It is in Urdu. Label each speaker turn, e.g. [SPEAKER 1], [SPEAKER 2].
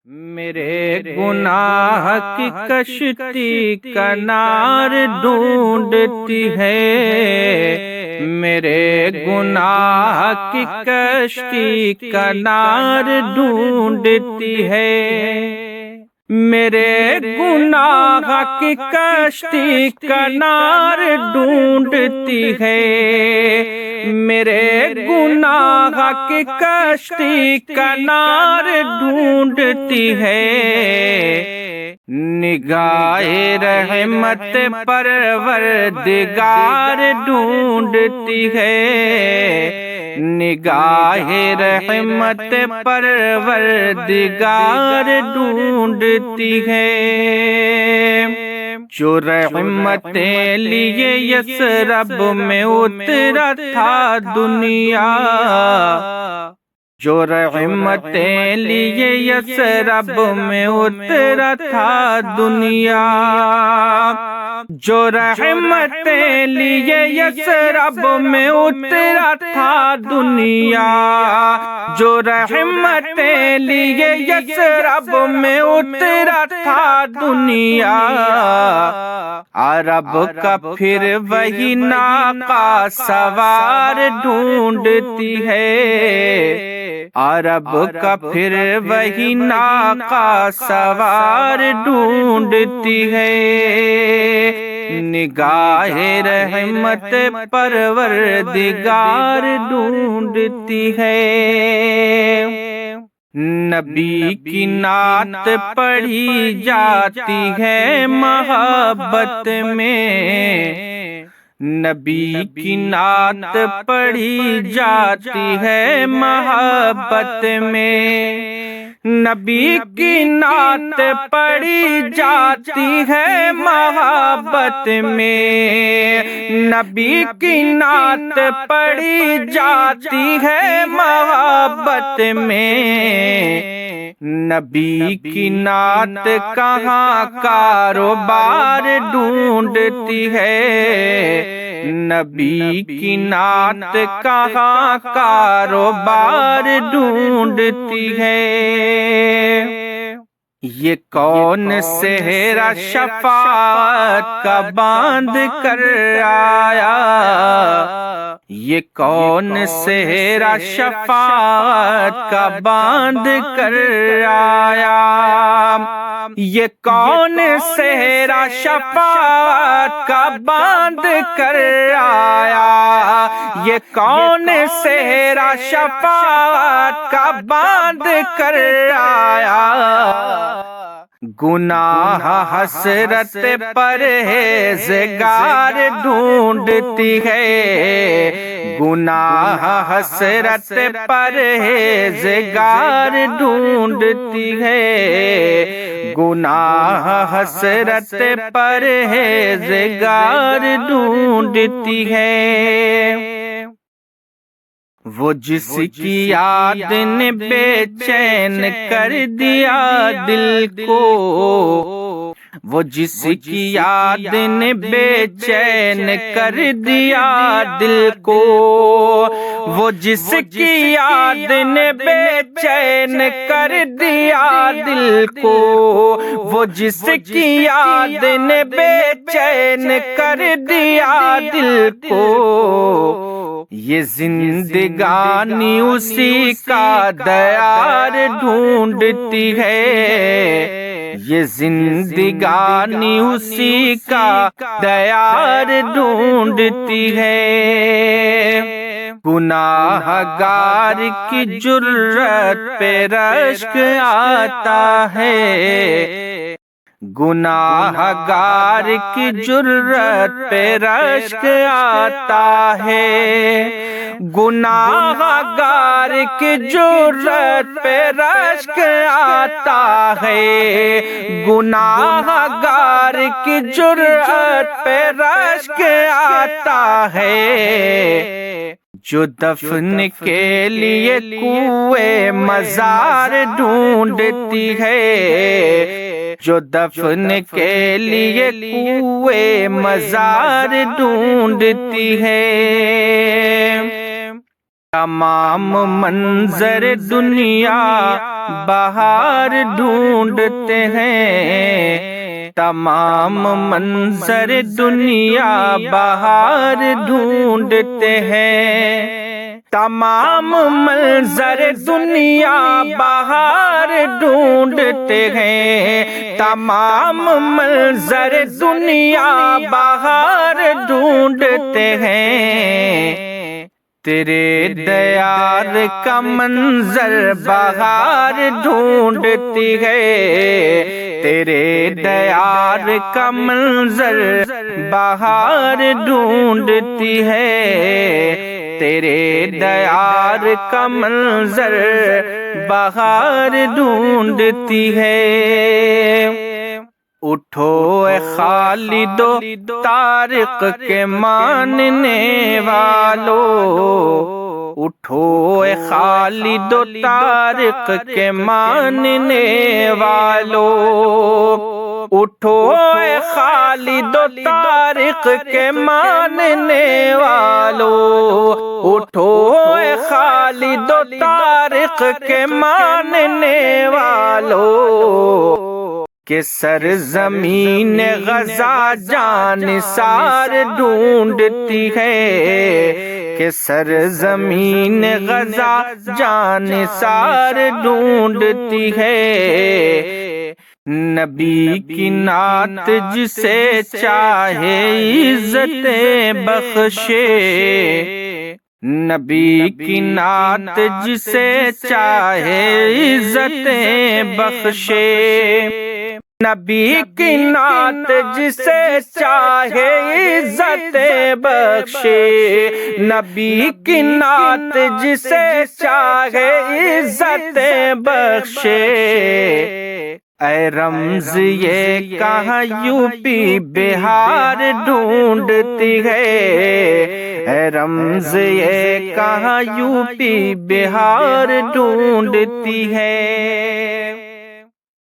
[SPEAKER 1] میرے گناہ کی کشتی کنار ڈھونڈتی ہے، میرے گناہ کی کشتی کنار ڈھونڈتی ہے، میرے گناہ کی کشتی کنار ڈھونڈتی ہے، میرے گناہ کی کشتی کنار ڈھونڈتی ہے، نگاہ رحمت پروردگار ڈھونڈتی ہے، نگاہ رحمت پروردگار ڈھونڈتی ہے، جو رحمتیں لیے یثرب میں اترا تھا دنیا، جو رحمتیں لیے یثرب میں اترا تھا دنیا، جو رحمتیں لیے یثرب میں اترا تھا دنیا، جو رحمتیں لیے یثرب میں اترا تھا دنیا، عرب کا پھر وہی ناقہ سوار ڈھونڈتی ہے، عرب کا پھر وہی ناقہ سوار ڈھونڈتی ہے، نگاہ رحمت پروردگار ڈھونڈتی ہے، نبی کی نعت پڑھی جاتی ہے محبت میں، نبی کی نعت پڑھی جاتی ہے محبت میں، نبی کی نعت پڑھی جاتی ہے محبت میں، نبی کی نعت پڑھی جاتی ہے محبت میں، نبی کی نعت کہاں کاروبار ڈھونڈتی ہے، نبی کی نعت کہاں کاروبار ڈھونڈتی ہے، یہ کون صحرا شفاعت کا باندھ کر آیا، یہ کون صحرا شفاعت کا باندھ کر آیا، یہ کون صحرا شفاعت کا باندھ کر آیا، یہ کون صحرا شفاعت کا باندھ کر آیا، گناہ حسرت پرہیزگار ڈھونڈتی ہے، گناہ حسرت پرہیزگار ڈھونڈتی ہے، گناہ حسرت پرہیزگار ڈھونڈتی ہے، وہ جس کی یاد نے بے چین کر دیا دل کو، وہ جس کی یاد نے بے چین کر دیا دل کو، وہ جس کی یاد نے بے چین کر دیا دل کو، وہ جس کی یاد نے بے چین کر دیا دل کو، یہ زندگانی اسی کا دیار ڈھونڈتی ہے، یہ زندگانی اسی کا دیار ڈھونڈتی ہے، گناہ گار کی جرت پہ رشک آتا ہے، گناہ گار کی جرت پہ رشک آتا ہے، گناہ گار کی جرت پہ رشک آتا ہے، گناہ گار کی جرت پہ رشک آتا ہے، جو دفن کے لیے کوئے مزار ڈھونڈتی ہے، جو دفن کے لیے کوئے مزار ڈھونڈتی ہے، تمام منظر دنیا بہار ڈھونڈتے ہیں، تمام منظر دنیا بہار ڈھونڈتے ہیں، تمام منظر دنیا بہار ڈھونڈتے ہیں، تمام منظر دنیا بہار ڈھونڈتے ہیں، تیرے دیار کا منظر بہار ڈھونڈتی ہے، تیرے دیار کا منظر بہار ڈھونڈتی ہے، تیرے دیار کا منظر بہار ڈھونڈتی ہے۔ اٹھو اے خالد و طارق کے ماننے والو، اٹھو اے خالد و طارق کے ماننے والو، اٹھو اے خالد و طارق کے ماننے والو، اٹھو اے خالد و طارق کے ماننے والو، کہ سرزمین غزہ جانثار ڈھونڈتی ہے، کہ سرزمین غزہ جانثار ڈھونڈتی ہے، نبی کی نعت جسے چاہے عزتیں بخشے، نبی کی نعت جسے چاہے عزتیں بخشے، نبی کی نعت جسے چاہے عزتیں بخشے، نبی کی نعت جسے چاہے عزتیں بخشے، اے رمز یہ کہاں یو پی بہار ڈھونڈتی ہے، اے رمز یہ کہاں یو پی بہار ڈھونڈتی ہے۔